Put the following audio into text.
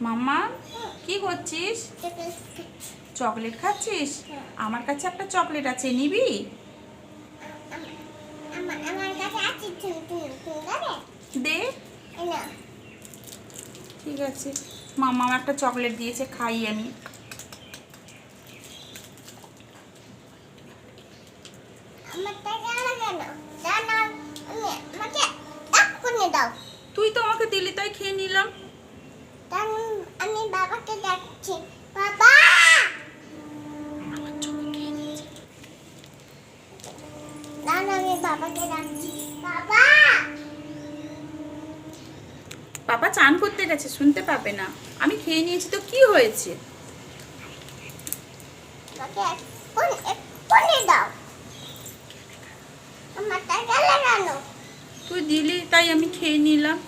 মাম্মা কি করছিস? চকলেট খাচ্ছিস? আমার কাছে একটা চকলেট আছে, নিবি? দে। ঠিক আছে, মাম্মা আমার একটা চকলেট দিয়েছে, খাই আমি। তুই তো আমাকে দিলি, তাই খেয়ে নিলাম। আমি বাবাকে ডাকছি, বাবা। আমি বাবাকে ডাকছি, বাবা। বাবা চান করতে গেছে, শুনতে পাবে না। আমি খেয়ে নিয়েছি তো কি হয়েছে? দাও আমার টাকা লাগানো। তুই দিলি তাই আমি খেয়ে নিলাম।